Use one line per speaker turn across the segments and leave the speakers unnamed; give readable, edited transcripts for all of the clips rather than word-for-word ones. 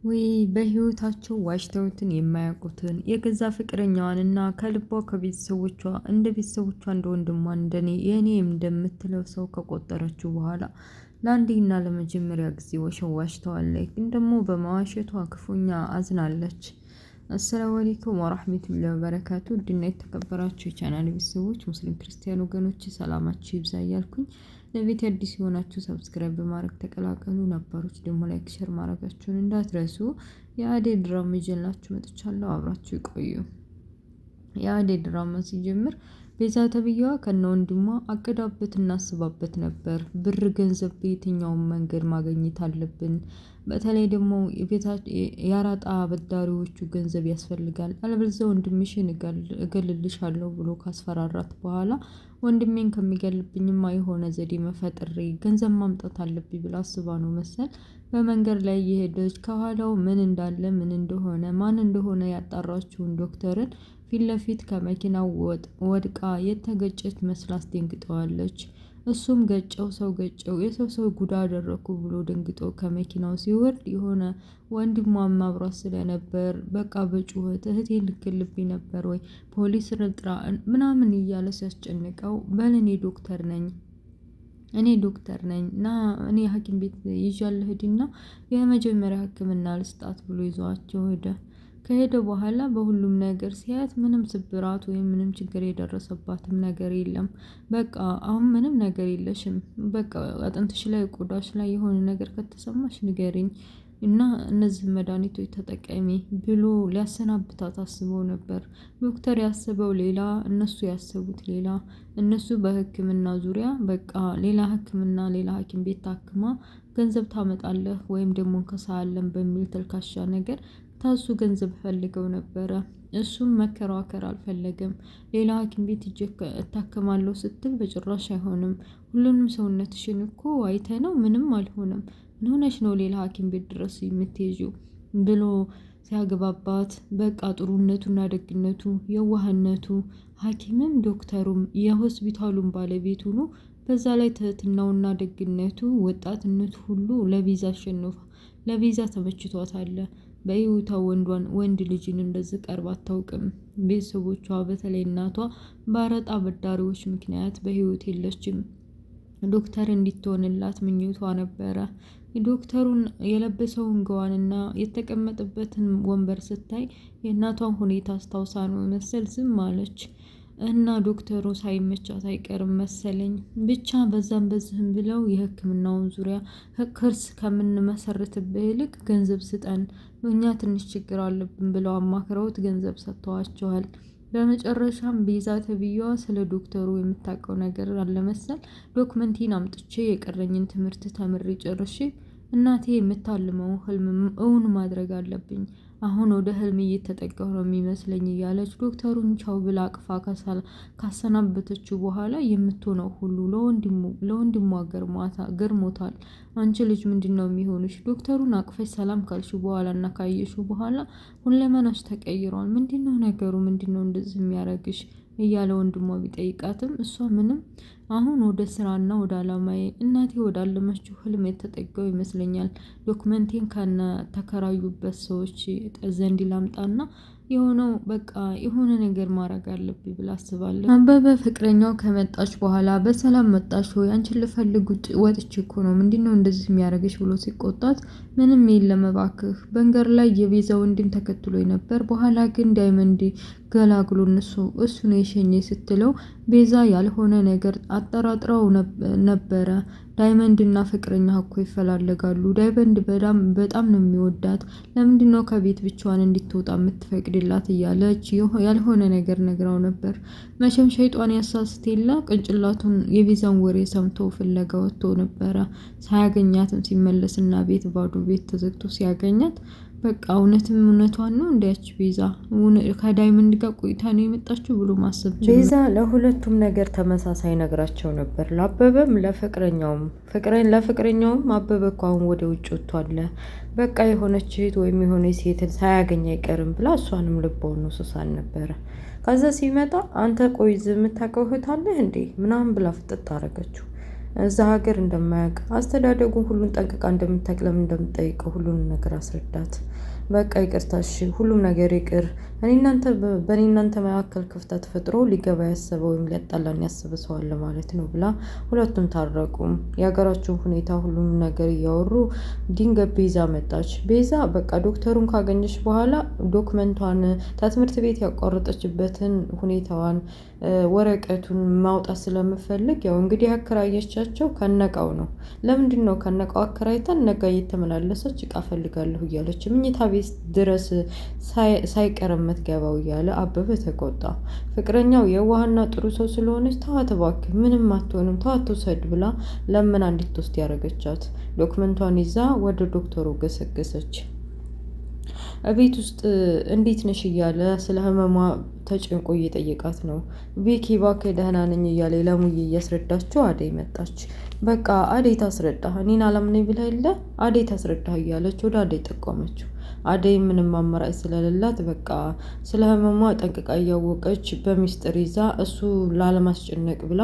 ወይ በህይወታቸው ዋሽተውትን የማያውቁትን የገዛ ፍቅረኛዋንና ከልቧ ከቤተሰቦቿ እንደ ቤተሰቦቿ እንደ ወንድሟ እንደኔ የእኔ እንደምትለው ሰው ከቆጠረችው በኋላ ለአንዴና ለመጀመሪያ ጊዜ ዋሽተዋለች። ግን ደግሞ በመዋሸቷ ክፉኛ አዝናለች። አሰላሙ አለይኩም ወራህመቱላሂ ወበረካቱ። ውድና የተከበራችሁ የቻናል ቤተሰቦች ሙስሊም ክርስቲያን ወገኖች ሰላማችሁ ይብዛ እያልኩኝ ለቤት አዲስ የሆናችሁ ሰብስክራይብ በማድረግ ተቀላቀሉ። ነባሮች ደግሞ ላይክ ሼር ማድረጋችሁን እንዳትረሱ። የአደይ ድራማ ይዤላችሁ መጥቻለሁ። አብራችሁ ይቆዩ። የአደይ ድራማ ሲጀምር ቤዛ ተብዬዋ ከነ ወንድሟ አቅዳበት እናስባበት ነበር። ብር ገንዘብ በየትኛውም መንገድ ማግኘት አለብን። በተለይ ደግሞ የአራጣ አበዳሪዎቹ ገንዘብ ያስፈልጋል፣ አለበለዚያ ወንድምሽን እገልልሻለሁ ብሎ ካስፈራራት በኋላ ወንድሜን ከሚገልብኝማ የሆነ ዘዴ መፈጥሬ ገንዘብ ማምጣት አለብኝ ብላ አስባ ነው መሰል በመንገድ ላይ እየሄደች ከኋላው ምን እንዳለ ምን እንደሆነ ማን እንደሆነ ያጣራችውን ዶክተርን ፊት ለፊት ከመኪናው ወድቃ የተገጨች መስላ አስደንግጠዋለች። እሱም ገጨው የሰው ጉዳ አደረኩ ብሎ ደንግጦ ከመኪናው ሲወርድ የሆነ ወንድሟም አብሯት ስለነበር በቃ በጩኸት እህቴን ልትገልብኝ ነበር ወይ ፖሊስ ልጥራ ምናምን እያለ ሲያስጨንቀው በል እኔ ዶክተር ነኝ እና እኔ ሐኪም ቤት ይዣለሁ ሂድና የመጀመሪያ ሕክምና ልስጣት ብሎ ይዟቸው ሄደ። ከሄደ በኋላ በሁሉም ነገር ሲያያት ምንም ስብራት ወይም ምንም ችግር የደረሰባትም ነገር የለም። በቃ አሁን ምንም ነገር የለሽም፣ በቃ አጥንትሽ ላይ ቆዳሽ ላይ የሆነ ነገር ከተሰማሽ ንገሪኝ እና እነዚህ መድኃኒቶች ተጠቀሚ ብሎ ሊያሰናብታት አስበው ነበር። ዶክተር ያስበው ሌላ፣ እነሱ ያሰቡት ሌላ። እነሱ በህክምና ዙሪያ በቃ ሌላ ህክምና ሌላ ሐኪም ቤት ታክማ ገንዘብ ታመጣለህ ወይም ደግሞ እንከሳለን በሚል ተልካሻ ነገር ታሱ ገንዘብ ፈልገው ነበረ። እሱም መከራከር አልፈለገም። ሌላ ሐኪም ቤት እታከማለሁ ስትል በጭራሽ አይሆንም፣ ሁሉንም ሰውነትሽን እኮ አይተነው ምንም አልሆነም፣ ምን ሆነሽ ነው ሌላ ሐኪም ቤት ድረስ የምትሄጂው ብሎ ሲያግባባት በቃ ጥሩነቱና ደግነቱ የዋህነቱ ሐኪምም ዶክተሩም የሆስፒታሉን ባለቤት ሆኖ በዛ ላይ ትህትናውና ደግነቱ ወጣትነቱ ሁሉ ለቤዛ አሸንፏ ለቤዛ ተመችቷታል። በህይወቷ ወንድ ልጅን እንደዚህ ቀርባ አታውቅም። ቤተሰቦቿ በተለይ እናቷ በአራጣ አበዳሪዎች ምክንያት በህይወት የለችም። ዶክተር እንድትሆንላት ምኞቷ ነበረ። ዶክተሩን የለበሰውን ገዋንና የተቀመጠበትን ወንበር ስታይ የእናቷን ሁኔታ አስታውሳ ነው መሰል ዝም አለች። እና ዶክተሩ ሳይመቻት አይቀርም መሰለኝ። ብቻ በዛም በዚህም ብለው የህክምናውን ዙሪያ ክርስ ከምንመሰርትብህ ይልቅ ገንዘብ ስጠን፣ እኛ ትንሽ ችግር አለብን ብለው አማክረውት ገንዘብ ሰጥተዋቸዋል። በመጨረሻም ቤዛ ተብዬዋ ስለ ዶክተሩ የምታውቀው ነገር አለመሰል ዶክመንቴን አምጥቼ የቀረኝን ትምህርት ተምሬ ጨርሼ እናቴ የምታልመው ህልም እውን ማድረግ አለብኝ፣ አሁን ወደ ህልም እየተጠጋሁ ነው የሚመስለኝ እያለች ዶክተሩን ቻው ብላ አቅፋ ካሰናበተችው በኋላ የምትሆነው ሁሉ ለወንድሟ ገርሞታል። አንቺ ልጅ ምንድነው የሚሆንሽ? ዶክተሩን አቅፈሽ ሰላም ካልሽ በኋላ እና ካየሽው በኋላ ሁለመናሽ ተቀይሯል። ምንድነው ነገሩ? ምንድነው እንደዚህ የሚያረግሽ? እያለ ወንድሟ ቢጠይቃትም እሷ ምንም አሁን ወደ ስራና ወደ አላማዬ እናቴ ወዳለመችው ህልም የተጠጋው ይመስለኛል። ዶክመንቴን ከነ ተከራዩበት ሰዎች ዘንድ ላምጣና የሆነው በቃ የሆነ ነገር ማድረግ አለብኝ ብላ አስባለች። አበበ ፍቅረኛው ከመጣች በኋላ በሰላም መጣሽ ወይ? አንቺን ልፈልግ ወጥቼ እኮ ነው፣ ምንድነው እንደዚህ የሚያደርግሽ ብሎ ሲቆጣት ምንም የለም እባክህ፣ በንገር ላይ የቤዛ ወንድም ተከትሎ ነበር፣ በኋላ ግን ዳይመንድ ገላግሎ እሱ ነው የሸኘ ስትለው ቤዛ ያልሆነ ነገር አጠራጥረው ነበረ። ዳይመንድ እና ፍቅረኛ እኮ ይፈላለጋሉ፣ ዳይመንድ በጣም ነው የሚወዳት፣ ለምንድነው ከቤት ብቻዋን እንድትወጣ የምትፈቅድላት እያለች ያልሆነ ነገር ነግራው ነበር። መቼም ሸይጧን ያሳስት የለ ቅንጭላቱን የቤዛን ወሬ ሰምቶ ፍለጋ ወጥቶ ነበረ። ሳያገኛትም ሲመለስና ቤት ባዶ ቤት ተዘግቶ ሲያገኛት በቃ እውነቷን ነው እንዲያች ቤዛ ከዳይመንድ ጋር ቆይታ ነው የመጣችው ብሎ ማሰብ ጀመረ። ቤዛ ለሁለቱም ነገር ተመሳሳይ ነግራቸው ነበር፣ ለአበበም ለፍቅረኛውም አበበ እኮ አሁን ወደ ውጭ ወጥቷል፣ በቃ የሆነች እህት ወይም የሆነች ሴትን ሳያገኝ አይቀርም ብላ እሷንም ልቦን ነው ሱሳን ነበረ። ከዛ ሲመጣ አንተ ቆይ የምታውቀው እህት አለህ እንዴ ምናምን ብላ ፍጥጥ አረገችው። እዛ ሀገር እንደማያውቅ አስተዳደጉን ሁሉን ጠንቅቃ እንደምታውቅ ለምን እንደምትጠይቀው ሁሉንም ነገር አስረዳት። በቃ ይቅርታ እሺ፣ ሁሉም ነገር ይቅር። በእኔ እናንተ መካከል ክፍተት ፈጥሮ ሊገባ ያሰበ ወይም ሊያጣላን ያሰበ ሰው አለ ማለት ነው ብላ ሁለቱም ታረቁ። የሀገራቸውን ሁኔታ ሁሉም ነገር እያወሩ ድንገት ቤዛ መጣች። ቤዛ በቃ ዶክተሩን ካገኘች በኋላ ዶክመንቷን ከትምህርት ቤት ያቋረጠችበትን ሁኔታዋን ወረቀቱን ማውጣት ስለምፈልግ ያው እንግዲህ አከራየቻቸው ከነቃው ነው። ለምንድን ነው ከነቃው አከራይተን ነጋ እየተመላለሰች እቃ ፈልጋለሁ እያለች ምኝታ ቤት ድረስ ሳይቀር የምትገባው እያለ አበበ ተቆጣ። ፍቅረኛው የዋህና ጥሩ ሰው ስለሆነች ተዋት እባክህ ምንም አትሆንም ተዋት ትውሰድ ብላ ለምን እንድትወስድ ያደረገቻት። ዶክመንቷን ይዛ ወደ ዶክተሩ ገሰገሰች። ቤት ውስጥ እንዴት ነሽ እያለ ስለ ህመሟ ተጨንቆ እየጠየቃት ነው። ቤኪ እባክህ ደህና ነኝ እያለ ለሙዬ እያስረዳችው አደይ መጣች። በቃ አደይ ታስረዳ እኔን አላምነኝ ብላ የለ አደይ ታስረዳ እያለች ወደ አደይ ጠቆመችው። አደይ ምንም አማራጭ ስለሌላት በቃ ስለ ህመሟ ጠንቅቃ እያወቀች በሚስጥር ይዛ እሱ ላለማስጨነቅ ብላ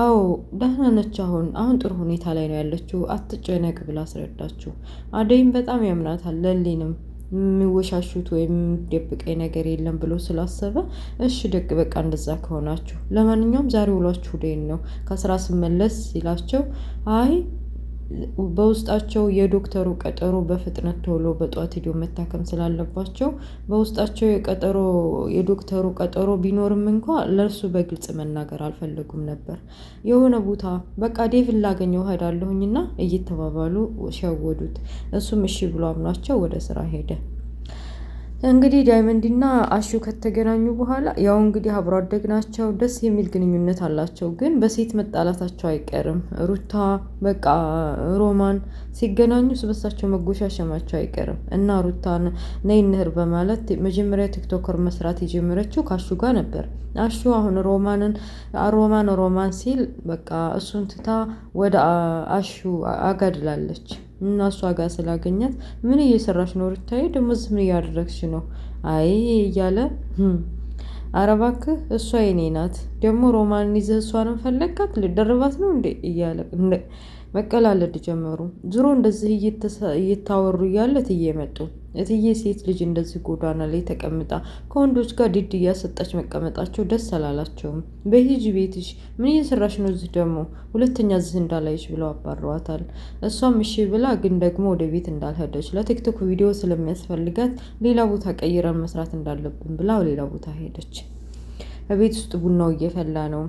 አዎ ደህና ነች አሁን ጥሩ ሁኔታ ላይ ነው ያለችው አትጨነቅ ብላ አስረዳችው። አደይም በጣም ያምናታል። ለሊንም የሚወሻሹት ወይም የሚደብቀኝ ነገር የለም ብሎ ስላሰበ እሺ ደግ በቃ እንደዛ ከሆናችሁ ለማንኛውም ዛሬ ውሏችሁ ደህና ነው ከስራ ስመለስ ሲላቸው አይ በውስጣቸው የዶክተሩ ቀጠሮ በፍጥነት ቶሎ በጧት ሄዶ መታከም ስላለባቸው በውስጣቸው የዶክተሩ ቀጠሮ ቢኖርም እንኳ ለእርሱ በግልጽ መናገር አልፈለጉም ነበር። የሆነ ቦታ በቃ ዴቭን ላገኘው እሄዳለሁኝና እየተባባሉ ሸወዱት። እሱም እሺ ብሎ አምኗቸው ወደ ስራ ሄደ። እንግዲህ ዳይመንድና አሹ ከተገናኙ በኋላ ያው እንግዲህ አብሮ አደግ ናቸው። ደስ የሚል ግንኙነት አላቸው። ግን በሴት መጣላታቸው አይቀርም። ሩታ በቃ ሮማን ሲገናኙ ስበሳቸው መጎሻሸማቸው አይቀርም እና ሩታን ነይ እንሂድ በማለት መጀመሪያ ቲክቶከር መስራት የጀመረችው ከአሹ ጋር ነበር። አሹ አሁን ሮማን ሲል በቃ እሱን ትታ ወደ አሹ አጋድላለች። እና እሷ ጋር ስላገኛት ምን እየሰራሽ ነው ሩታዬ? ደግሞ ምን እያደረግሽ ነው? አይ እያለ ኧረ እባክህ እሷ የኔ ናት። ደግሞ ሮማንን ይዘህ እሷንም ፈለግካት ልደርባት ነው እንዴ? እያለ መቀላለድ ጀመሩ። ዙሮ እንደዚህ እየታወሩ እያለ እትዬ መጡ። እትዬ ሴት ልጅ እንደዚህ ጎዳና ላይ ተቀምጣ ከወንዶች ጋር ድድ እያሰጣች መቀመጣቸው ደስ አላላቸውም። በሂጂ ቤትሽ ምን እየሰራሽ ነው? እዚህ ደግሞ ሁለተኛ እዚህ እንዳላይሽ ብለው አባረዋታል። እሷም እሺ ብላ ግን ደግሞ ወደ ቤት እንዳልሄደች ለቲክቶክ ቪዲዮ ስለሚያስፈልጋት ሌላ ቦታ ቀይረን መስራት እንዳለብን ብላ ሌላ ቦታ ሄደች። ቤት ውስጥ ቡናው እየፈላ ነው።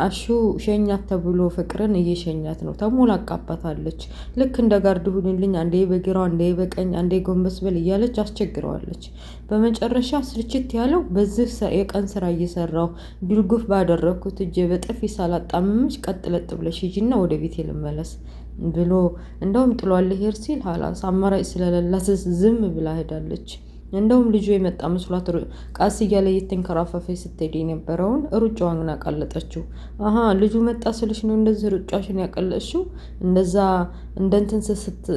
አሹ ሸኛት ተብሎ ፍቅርን እየሸኛት ነው። ተሞላቃባታለች። ልክ እንደ ጋርድ ሁንልኝ፣ አንዴ በግራው አንዴ በቀኝ አንዴ ጎንበስ በል እያለች አስቸግረዋለች። በመጨረሻ ስልችት ያለው በዚህ የቀን ስራ እየሰራው ድርጉፍ ባደረግኩት እጄ በጥፊ ሳላጣምምሽ ቀጥ ለጥ ብለሽ ሂጂና ወደ ቤት ልመለስ ብሎ እንደውም ጥሏል ሄድ ሲል ሀላስ አማራጭ ስለሌላት ዝም ብላ ሄዳለች። እንደውም ልጁ የመጣ መስሏት ቃስ እያለ እየተንከራፈፈች ስትሄድ የነበረውን ሩጫዋን አቀለጠችው። አሀ ልጁ መጣ ስልሽ ነው እንደዚህ ሩጫሽን ያቀለጥሽው? እንደዛ እንደንትን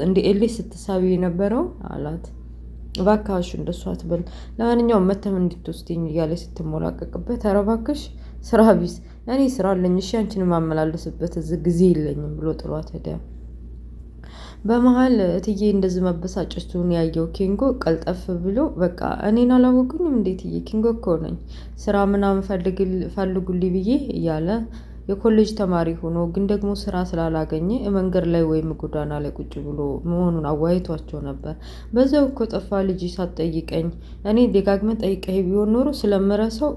እንደ ኤሌ ስትሳቢ የነበረው አላት። እባክሽ እንደሱ አትበል፣ ለማንኛውም መተም እንድትወስደኝ እያለ ስትሞላቀቅበት፣ ኧረ እባክሽ ስራ ቢስ እኔ ስራ አለኝ እሺ አንቺን ማመላለስበት እዚህ ጊዜ የለኝም ብሎ ጥሏት ሄደ። በመሀል እትዬ እንደዚህ መበሳጨቱን ያየው ኪንጎ ቀልጠፍ ብሎ በቃ እኔን አላወቁኝም እንዴት እትዬ ኪንጎ እኮ ነኝ ስራ ምናምን ፈልጉልኝ ብዬ እያለ የኮሌጅ ተማሪ ሆኖ ግን ደግሞ ስራ ስላላገኘ መንገድ ላይ ወይም ጎዳና ላይ ቁጭ ብሎ መሆኑን አዋይቷቸው ነበር። በዛው እኮ ጠፋ ልጅ ሳትጠይቀኝ እኔ ደጋግመህ ጠይቀህ ቢሆን ኖሮ ስለምረሳው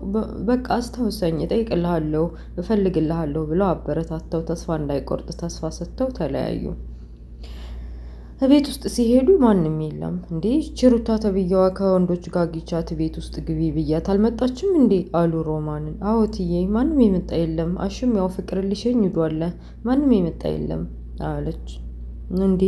በቃ አስታውሰኝ እጠይቅልሃለሁ እፈልግልሃለሁ ብለው አበረታተው ተስፋ እንዳይቆርጥ ተስፋ ሰጥተው ተለያዩ። ቤት ውስጥ ሲሄዱ ማንም የለም። እንዴ ችሩታ ተብዬዋ ከወንዶች ጋር ጊቻት ቤት ውስጥ ግቢ ብያት አልመጣችም እንዴ አሉ ሮማንን። አዎ እትዬ ማንም የመጣ የለም፣ አሹም ያው ፍቅር ሊሸኝ ሂዷል፣ ማንም የመጣ የለም አለች። እንዴ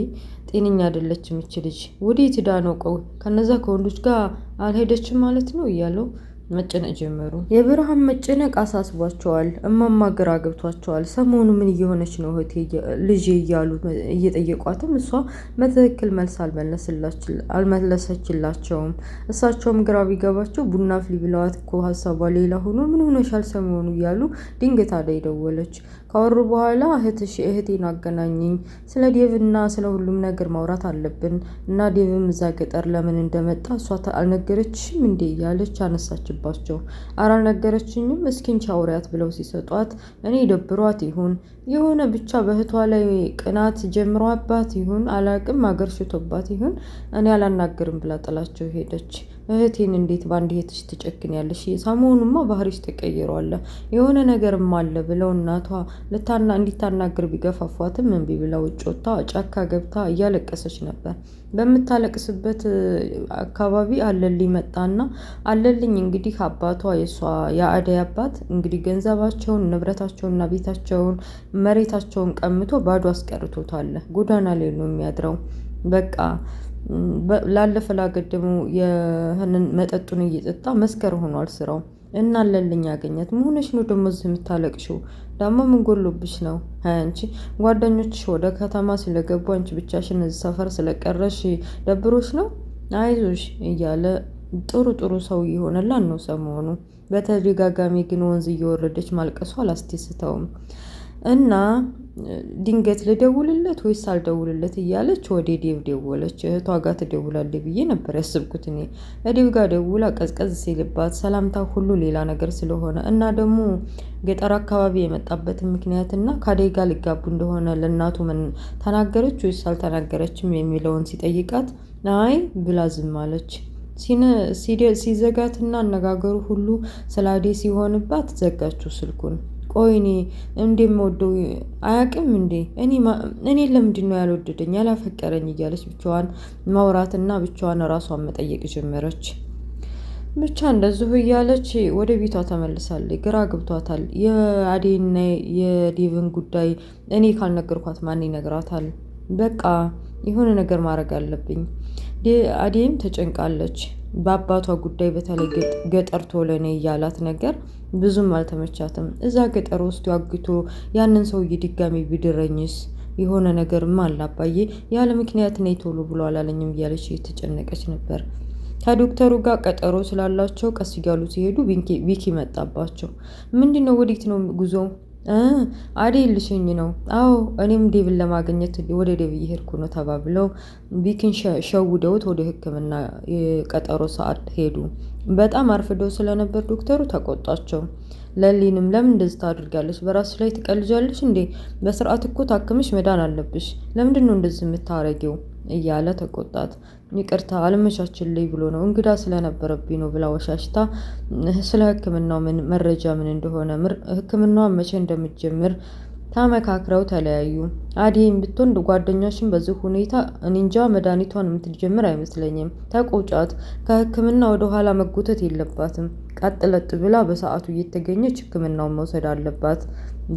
ጤነኛ አይደለችም እች ልጅ ወዴት ሄዳ ነው? ቆይ ከነዛ ከወንዶች ጋር አልሄደችም ማለት ነው እያለው መጨነቅ ጀመሩ። የብርሃን መጨነቅ አሳስቧቸዋል። እማማ ግራ ገብቷቸዋል። ሰሞኑ ምን እየሆነች ነው እህቴ ልጄ እያሉ እየጠየቋትም እሷ በትክክል መልስ አልመለሰችላቸውም። እሳቸውም ግራ ቢገባቸው ቡና አፍሊ ብለዋት እኮ ሀሳቧ ሌላ ሆኖ ምን ሆነሻል ሰሞኑ እያሉ ድንገት አደይ ደወለች። ካወሩ በኋላ እህቴን አገናኘኝ፣ ስለ ዴቭና ስለ ሁሉም ነገር ማውራት አለብን እና ዴቭም እዛ ገጠር ለምን እንደመጣ እሷ አልነገረችሽም እንዴ እያለች አነሳችባቸው። ኧረ አልነገረችኝም፣ እስኪን ቻውሪያት ብለው ሲሰጧት እኔ ደብሯት ይሁን የሆነ ብቻ በእህቷ ላይ ቅናት ጀምሯባት ይሁን አላቅም፣ አገርሽቶባት ይሁን እኔ አላናገርም ብላ ጥላቸው ሄደች። እህቴን እንዴት በአንድ እህትሽ ትጨክኛለሽ? ሰሞኑንማ ባህሪሽ ተቀይሯል፣ የሆነ ነገርም አለ ብለው እናቷ እንዲታናግር ቢገፋፏትም እምቢ ብላ ውጭ ወጥታ ጫካ ገብታ እያለቀሰች ነበር። በምታለቅስበት አካባቢ አለልኝ መጣና አለልኝ እንግዲህ አባቷ የአደይ አባት እንግዲህ ገንዘባቸውን ንብረታቸውንና ቤታቸውን መሬታቸውን ቀምቶ ባዶ አስቀርቶታል። ጎዳና ላይ ነው የሚያድረው። በቃ ላለፈ ላገደሙ ይህንን መጠጡን እየጠጣ መስከር ሆኗል ስራው። እና አለልኝ ያገኛት መሆንሽ ነው ደግሞ እዚህ የምታለቅሽው? ደግሞ ምን ጎሎብሽ ነው? አንቺ ጓደኞችሽ ወደ ከተማ ስለገቡ አንቺ ብቻሽን እዚህ ሰፈር ስለቀረሽ ደብሮሽ ነው? አይዞሽ እያለ ጥሩ ሰው እየሆነላት ነው ሰሞኑ። በተደጋጋሚ ግን ወንዝ እየወረደች ማልቀሷ አላስደስተውም። እና ድንገት ልደውልለት ወይስ አልደውልለት እያለች ወደ ዴቭ ደወለች። እህቷ ጋር ትደውላለች ብዬ ነበር ያስብኩት እኔ። ዴቭ ጋር ደውላ ቀዝቀዝ ሲልባት ሰላምታ ሁሉ ሌላ ነገር ስለሆነ እና ደግሞ ገጠር አካባቢ የመጣበትን ምክንያትና ከአደይ ጋር ሊጋቡ እንደሆነ ለእናቱ ምን ተናገረች ወይስ አልተናገረችም የሚለውን ሲጠይቃት አይ ብላ ዝም አለች። ሲዘጋትና አነጋገሩ ሁሉ ስለ አደይ ሲሆንባት ዘጋችው ስልኩን። ቆይ እኔ እንደምወደው አያውቅም እንዴ? እኔ ለምንድን ነው ያልወደደኝ ያላፈቀረኝ? እያለች ብቻዋን ማውራትና ብቻዋን ራሷን መጠየቅ ጀመረች። ብቻ እንደዚሁ እያለች ወደ ቤቷ ተመልሳለች። ግራ ገብቷታል። የአዴና የዴቭን ጉዳይ እኔ ካልነገርኳት ማን ይነግራታል? በቃ የሆነ ነገር ማድረግ አለብኝ። አዴም ተጨንቃለች። በአባቷ ጉዳይ በተለይ ገጠር ቶሎ ነይ እያላት ነገር ብዙም አልተመቻትም። እዛ ገጠር ውስጥ አግቶ ያንን ሰውዬ ድጋሚ ቢድረኝስ? የሆነ ነገርማ አለ አባዬ ያለ ምክንያት ነይ ቶሎ ብሎ አላለኝም እያለች እየተጨነቀች ነበር። ከዶክተሩ ጋር ቀጠሮ ስላላቸው ቀስ እያሉ ሲሄዱ ቪኪ መጣባቸው። ምንድነው? ወዴት ነው ጉዞ? አደይ ልሸኝ ነው። አዎ እኔም ዴቭን ለማግኘት ወደ ዴቭ እየሄድኩ ነው ተባብለው ቪኪን ሸውደውት ወደ ሕክምና የቀጠሮ ሰዓት ሄዱ። በጣም አርፍደው ስለነበር ዶክተሩ ተቆጣቸው። ለሊንም ለምን እንደዚህ ታድርጋለች? በራስሽ ላይ ትቀልጃለች እንዴ? በስርዓት እኮ ታክምሽ መዳን አለብሽ። ለምንድን ነው እንደዚህ የምታረጊው? እያለ ተቆጣት። ይቅርታ አልመቻችልኝ ብሎ ነው እንግዳ ስለነበረብኝ ነው ብላ ወሻሽታ ስለ ህክምናው መረጃ ምን እንደሆነ ህክምናዋን መቼ እንደምትጀምር ተመካክረው ተለያዩ። አደይም ብትሆን ጓደኛሽን በዚህ ሁኔታ እንጃ መድኃኒቷን የምትጀምር አይመስለኝም። ተቆጫት። ከህክምና ወደ ኋላ መጎተት የለባትም። ቀጥለጥ ብላ በሰዓቱ እየተገኘች ህክምናውን መውሰድ አለባት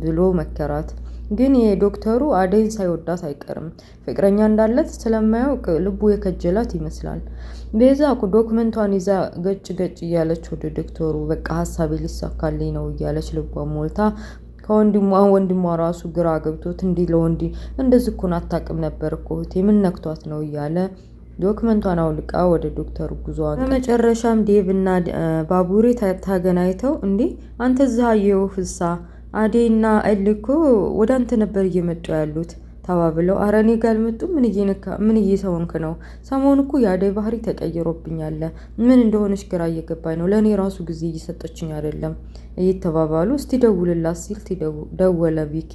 ብሎ መከራት። ግን የዶክተሩ አደይን ሳይወዳት አይቀርም። ፍቅረኛ እንዳለት ስለማያውቅ ልቡ የከጀላት ይመስላል። ቤዛ ዶክመንቷን ይዛ ገጭ እያለች ወደ ዶክተሩ በቃ ሀሳቤ ሊሳካልኝ ነው እያለች ልቧ ሞልታ ወንድሟ ራሱ ግራ ገብቶት እንዲህ ለወንድ እንደዚህ እኮ አታውቅም ነበር እኮ እህቴ ምን ነክቷት ነው እያለ ዶክመንቷን አውልቃ ወደ ዶክተሩ ጉዞዋን። በመጨረሻም ዴቭ እና ባቡሬ ተገናኝተው እንዴ አንተ እዚህ አየሁ ፍሳ አደይና እልኮ ወደ አንተ ነበር እየመጡ ያሉት ተባብለው አረ እኔ ጋር አልመጡም። ምን እየሰወንክ ነው? ሰሞኑ እኮ የአደይ ባህሪ ተቀይሮብኛል። ምን እንደሆነች ግራ እየገባኝ ነው። ለእኔ ራሱ ጊዜ እየሰጠችኝ አይደለም እየተባባሉ እስቲ ደውልላት ሲል ደወለ ቪኪ።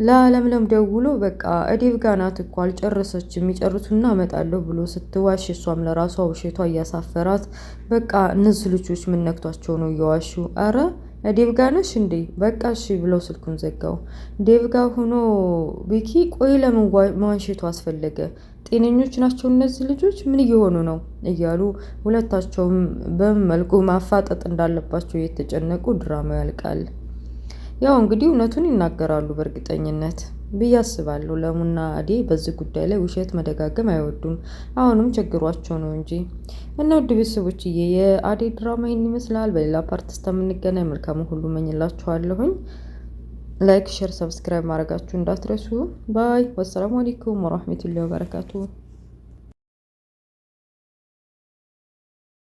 ለለምለም ደውሎ በቃ ዴቭ ጋር ናት እኮ አልጨረሰችም የሚጨርሱና እመጣለሁ ብሎ ስትዋሽ እሷም ለራሷ ውሸቷ እያሳፈራት በቃ እነዚህ ልጆች ምን ነክቷቸው ነው እየዋሹ? አረ ዴቭ ጋር ነሽ እንዴ? በቃ እሺ ብለው ስልኩን ዘጋው። ዴቭ ጋር ሆኖ ቪኪ ቆይ ለምን መዋሸቱ አስፈለገ? ጤነኞች ናቸው እነዚህ ልጆች? ምን እየሆኑ ነው? እያሉ ሁለታቸውም በምን መልኩ ማፋጠጥ እንዳለባቸው እየተጨነቁ ድራማው ያልቃል። ያው እንግዲህ እውነቱን ይናገራሉ በእርግጠኝነት ብዬ አስባለሁ። ለሙና አደይ በዚህ ጉዳይ ላይ ውሸት መደጋገም አይወዱም። አሁንም ችግሯቸው ነው እንጂ። እና ውድ ቤተሰቦችዬ የአደይ ድራማ ይህን ይመስላል። በሌላ ፓርት እስከምንገናኝ መልካሙ ሁሉ መኝላችኋለሁኝ። ላይክ፣ ሼር፣ ሰብስክራይብ ማድረጋችሁ እንዳትረሱ። ባይ። ወሰላሙ አለይኩም ወራህመቱላሂ ወበረካቱ።